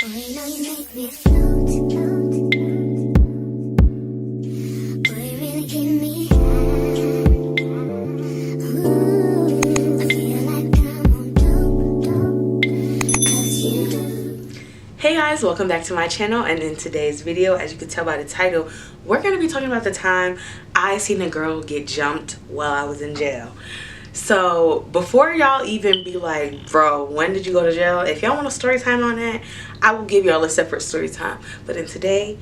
you know you make me float. Boy, you really give me high. Ooh, I feel like I'm on dope, 'cause you. Hey guys, welcome back to my channel, and in today's video, as you can tell by the title, we're going to be talking about the time I seen a girl get jumped while I was in jail. So before y'all even be like, bro, when did you go to jail? If y'all want a story time on that, I will give y'all a separate story time. But in today's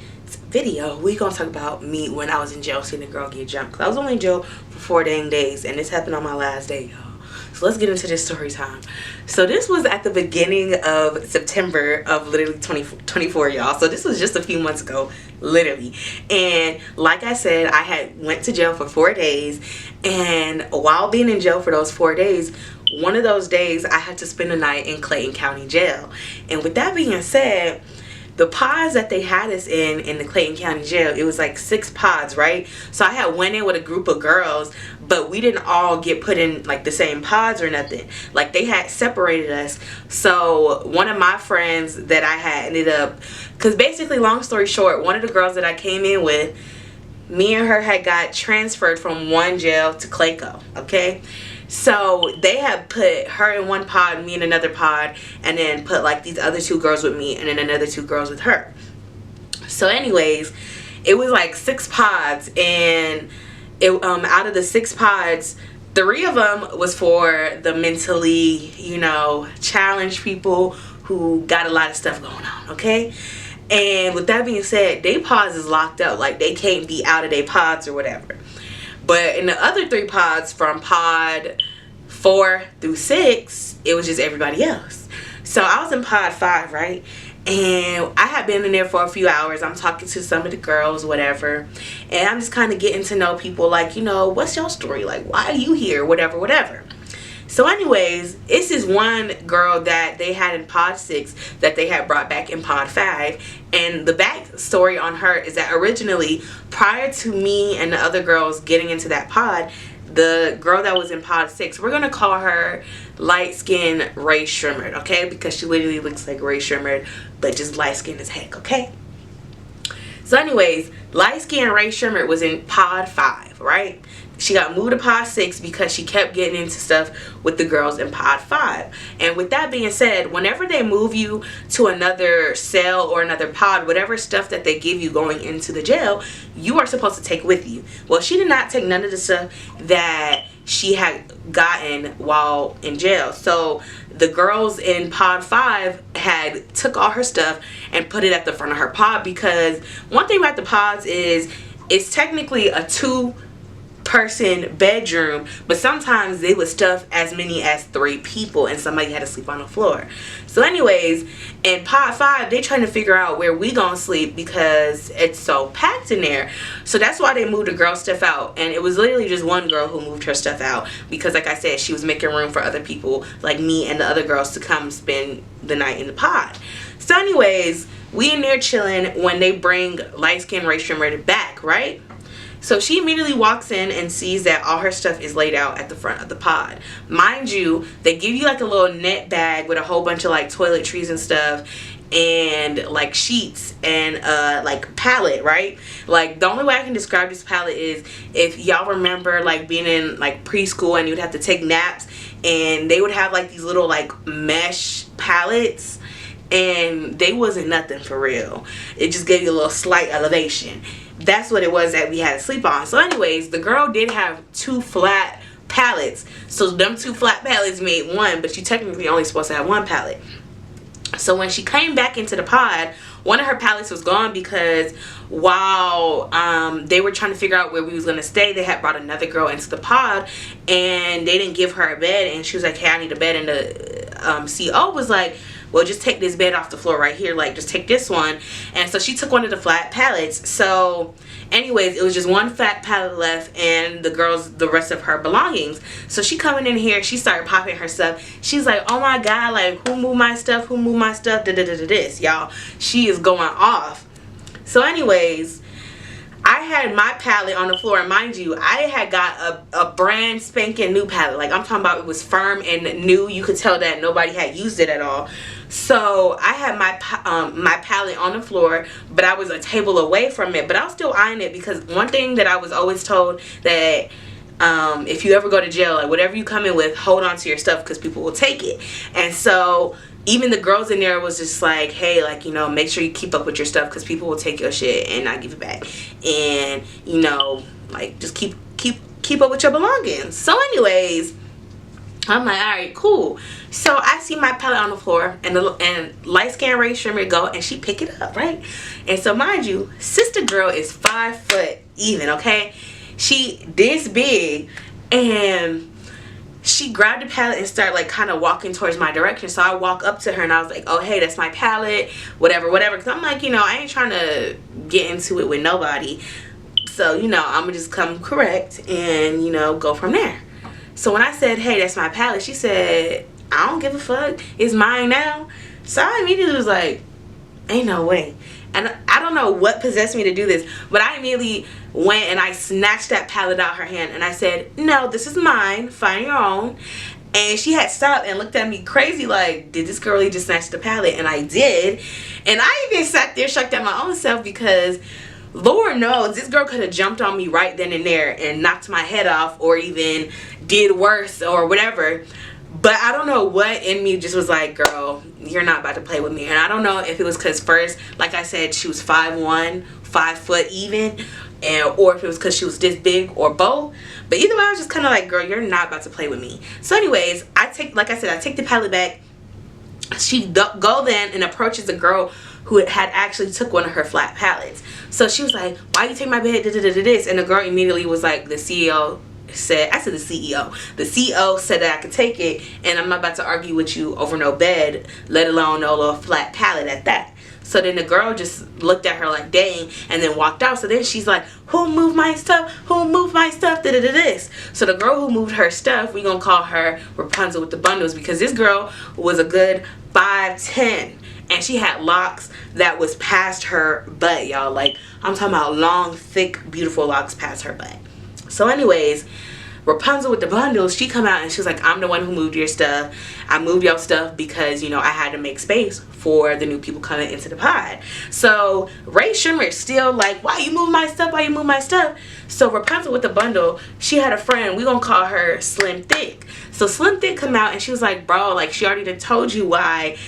video, we gonna talk about me when I was in jail seeing a girl get jumped. 'Cause I was only in jail for 4 dang days, and this happened on my last day, y'all. So let's get into this story time. So this was at the beginning of September of literally 2024, y'all. So this was just a few months ago, literally. And like I said, I had went to jail for 4 days, and while being in jail for those 4 days, one of those days I had to spend the night in Clayton County Jail. And with that being said, the pods that they had us in the Clayton County Jail, it was like 6 pods, right? So I had went in with a group of girls, but we didn't all get put in like the same pods or nothing. Like they had separated us. So one of my friends that I had ended up, because basically, long story short, one of the girls that I came in with, me and her had got transferred from one jail to Clayco, okay? So they had put her in one pod, me in another pod, and then put like these other 2 girls with me and then another 2 girls with her. So anyways, it was like 6 pods, and it out of the 6 pods, 3 of them was for the mentally, challenged people who got a lot of stuff going on, okay? And with that being said, they pods is locked up, like they can't be out of their pods or whatever. But in the other 3 pods, from pod 4 through 6, it was just everybody else. So I was in pod 5, right? And I had been in there for a few hours. I'm talking to some of the girls, whatever. And I'm just kind of getting to know people, like, what's your story? Like, why are you here? Whatever, whatever. So anyways, it's this one girl that they had in pod 6 that they had brought back in pod 5. And the backstory on her is that originally, prior to me and the other girls getting into that pod, the girl that was in pod 6, we're going to call her light-skinned Ray Shrimmered, okay? Because she literally looks like Ray Shrimmered, but just light-skinned as heck, okay? So anyways, light-skinned Ray Shrimmered was in pod 5, right? She got moved to pod 6 because she kept getting into stuff with the girls in pod 5. And with that being said, whenever they move you to another cell or another pod, whatever stuff that they give you going into the jail, you are supposed to take with you. Well, she did not take none of the stuff that she had gotten while in jail. So the girls in pod 5 had took all her stuff and put it at the front of her pod, because one thing about the pods is it's technically a 2-person bedroom, but sometimes they would stuff as many as 3 people and somebody had to sleep on the floor. So anyways, in pod 5, they trying to figure out where we gonna sleep because it's so packed in there. So that's why they moved the girl stuff out, and it was literally just one girl who moved her stuff out because, like I said, she was making room for other people like me and the other girls to come spend the night in the pod. So anyways, we in there chilling when they bring light-skinned Ray Shrimmered back, right? So she immediately walks in and sees that all her stuff is laid out at the front of the pod. Mind you, they give you like a little net bag with a whole bunch of like toiletries and stuff, and like sheets and like pallet, right? Like the only way I can describe this pallet is if y'all remember like being in like preschool and you'd have to take naps, and they would have like these little like mesh pallets, and they wasn't nothing for real. It just gave you a little slight elevation. That's what it was that we had to sleep on. So anyways, the girl did have 2 flat pallets. So them 2 flat pallets made one, but you technically only supposed to have 1 pallet. So when she came back into the pod, one of her pallets was gone because while they were trying to figure out where we was going to stay, they had brought another girl into the pod and they didn't give her a bed, and she was like, hey, I need a bed. And the CO was like, well, just take this bed off the floor right here, like just take this one. And so she took one of the flat pallets. So anyways, it was just 1 flat pallet left and the rest of her belongings. So she coming in here, she started popping her stuff. She's like, oh my god, like who moved my stuff, this, y'all. She is going off. So anyways, I had my pallet on the floor, and mind you, I had got a brand spanking new pallet. Like I'm talking about, it was firm and new. You could tell that nobody had used it at all. So I had my palette on the floor, but I was a table away from it. But I was still eyeing it because one thing that I was always told that if you ever go to jail, like whatever you come in with, hold on to your stuff because people will take it. And so even the girls in there was just like, hey, like, you know, make sure you keep up with your stuff because people will take your shit and not give it back. And, you know, like, just keep up with your belongings. So anyways, I'm like, all right, cool. So I see my palette on the floor, and light skin Ray Shrimmer go, and she pick it up, right? And so mind you, sister girl is 5 foot even, okay? She this big, and she grabbed the palette and started like kind of walking towards my direction. So I walk up to her and I was like, oh, hey, that's my palette, whatever, because I'm like, you know, I ain't trying to get into it with nobody. So, you know, I'm gonna just come correct and, you know, go from there. So when I said, hey, that's my palette, she said, I don't give a fuck, it's mine now. So I immediately was like, ain't no way. And I don't know what possessed me to do this, but I immediately went and I snatched that palette out her hand and I said, no, this is mine, find your own. And she had stopped and looked at me crazy like, did this girl really just snatch the palette? And I did. And I even sat there shocked at my own self because Lord knows this girl could have jumped on me right then and there and knocked my head off or even did worse or whatever. But I don't know what in me just was like, girl, you're not about to play with me. And I don't know if it was because first, like I said, she was 5'1", 5 foot even, or if it was because she was this big or both. But either way, I was just kind of like, girl, you're not about to play with me. So anyways, I take the palette back. She go then and approaches a girl who had actually took one of her flat palettes. So she was like, why you take my bed, this? And the girl immediately was like, the CEO said, I said the CEO. The CEO said that I could take it, and I'm not about to argue with you over no bed, let alone no little flat palette at that. So then the girl just looked at her like, dang, and then walked out. So then she's like, who moved my stuff? Who moved my stuff? This. So the girl who moved her stuff, we gonna call her Rapunzel with the bundles, because this girl was a good 5'10", and she had locks that was past her butt, y'all. Like, I'm talking about long, thick, beautiful locks past her butt. So anyways, Rapunzel with the bundles, she come out and she was like, I'm the one who moved your stuff. I moved your stuff because, you know, I had to make space for the new people coming into the pod. So Ray Shrimmer is still like, why you move my stuff? Why you move my stuff? So Rapunzel with the bundle, she had a friend, we gonna call her Slim Thick. So Slim Thick come out and she was like, bro, like, she already done told you why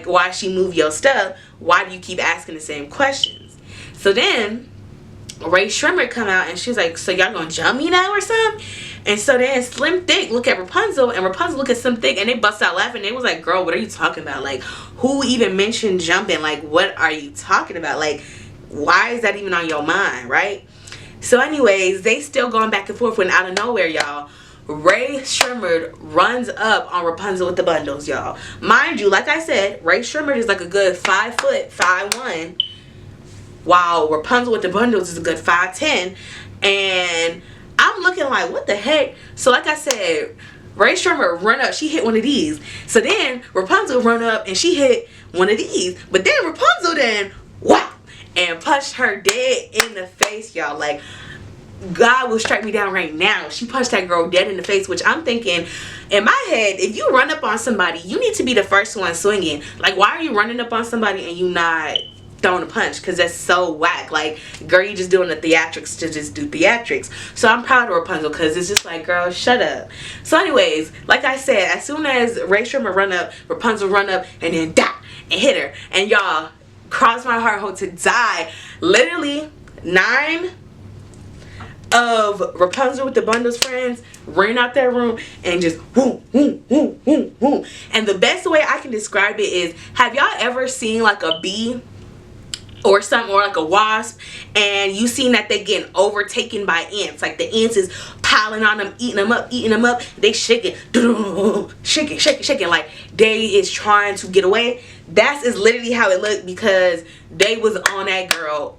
why she moved your stuff. Why do you keep asking the same questions? So then Ray Shrimmer come out and she's like, so y'all gonna jump me now or something? And so then Slim Thick look at Rapunzel and Rapunzel look at Slim Thick and they bust out laughing. They was like, girl, what are you talking about? Like, who even mentioned jumping? Like, what are you talking about? Like, why is that even on your mind, right? So anyways, they still going back and forth when out of nowhere, y'all, Ray Shrimmer runs up on Rapunzel with the bundles, y'all. Mind you, like I said, Ray Shrimmer is like a good 5 foot, 5'1", while Rapunzel with the bundles is a good 5'10", and I'm looking like, what the heck? So like I said, Ray Shrimmer run up, she hit one of these. So then Rapunzel run up and she hit one of these. But then Rapunzel then, wow, and punched her dead in the face, y'all. Like, God will strike me down right now. She punched that girl dead in the face, which I'm thinking, in my head, if you run up on somebody, you need to be the first one swinging. Like, why are you running up on somebody and you not throwing a punch? Because that's so whack. Like, girl, you just doing the theatrics to just do theatrics. So I'm proud of Rapunzel because it's just like, girl, shut up. So anyways, like I said, as soon as Ray Shrimmer run up, Rapunzel run up and then dot and hit her. And y'all, cross my heart, hope to die. Literally 9 of Rapunzel with the bundles friends ran out that room and just whoom, whoom, whoom, whoom, whoom. And the best way I can describe it is, have y'all ever seen like a bee or something, or like a wasp, and you seen that they getting overtaken by ants? Like, the ants is piling on them, eating them up, they shaking, shaking, like they is trying to get away. That is literally how it looked, because they was on that girl,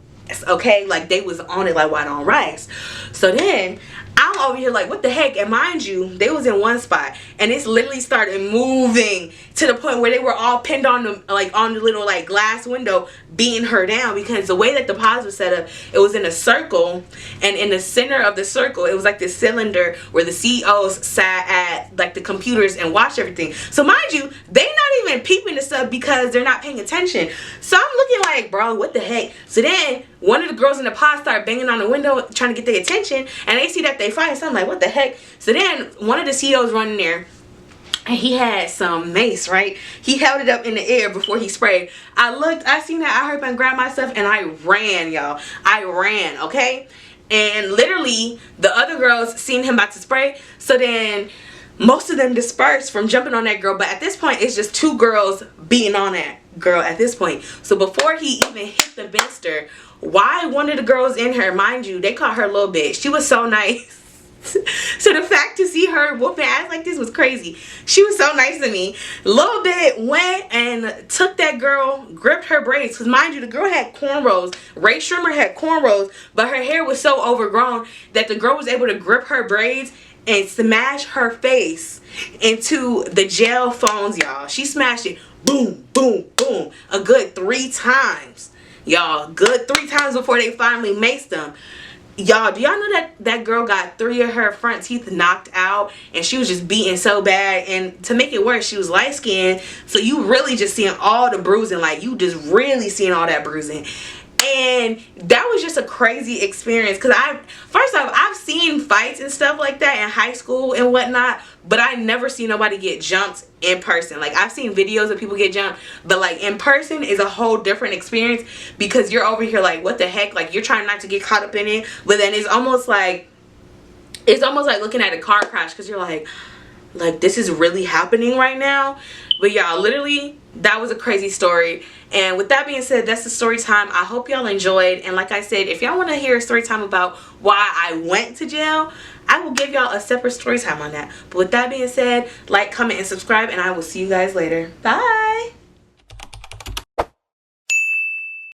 okay? Like, they was on it like white on rice. So then I'm over here like, what the heck? And mind you, they was in one spot, and it's literally started moving to the point where they were all pinned on the little like glass window, beating her down, because the way that the pods was set up, it was in a circle, and in the center of the circle, it was like this cylinder where the CEOs sat at like the computers and watched everything. So mind you, they not even peeping this up because they're not paying attention. So I'm looking like, bro, what the heck? So then one of the girls in the pod started banging on the window trying to get their attention, and they see that they fight. So I'm like, what the heck? So then one of the CEOs running there, and he had some mace, right? He held it up in the air before he sprayed. I looked, I seen that, I heard him grab my stuff, and I ran, y'all. I ran, okay? And literally, the other girls seen him about to spray, so then most of them dispersed from jumping on that girl. But at this point, it's just two girls beating on that girl at this point. So before he even hit the venter, why one of the girls in her, mind you, they called her a little bitch. She was so nice. So the fact to see her whooping ass like this was crazy. She was so nice to me. Little bit went and took that girl, gripped her braids. Because mind you, the girl had cornrows. Ray Shrimmer had cornrows, but her hair was so overgrown that the girl was able to grip her braids and smash her face into the jail phones, y'all. She smashed it. Boom, boom, boom. A good 3 times. Y'all, good 3 times before they finally maced them. Y'all, do y'all know that that girl got 3 of her front teeth knocked out, and she was just beaten so bad? And to make it worse, she was light skinned, so you really just seeing all the bruising. Like, you just really seeing all that bruising. And that was just a crazy experience, because first off, I've seen fights and stuff like that in high school and whatnot, but I never seen nobody get jumped in person. Like, I've seen videos of people get jumped, but like in person is a whole different experience, because you're over here like, what the heck? Like, you're trying not to get caught up in it, but then it's almost like looking at a car crash, because you're like this is really happening right now. But y'all, literally, that was a crazy story. And with that being said, that's the story time. I hope y'all enjoyed. And like I said, if y'all want to hear a story time about why I went to jail, I will give y'all a separate story time on that. But with that being said, like, comment, and subscribe, and I will see you guys later. Bye.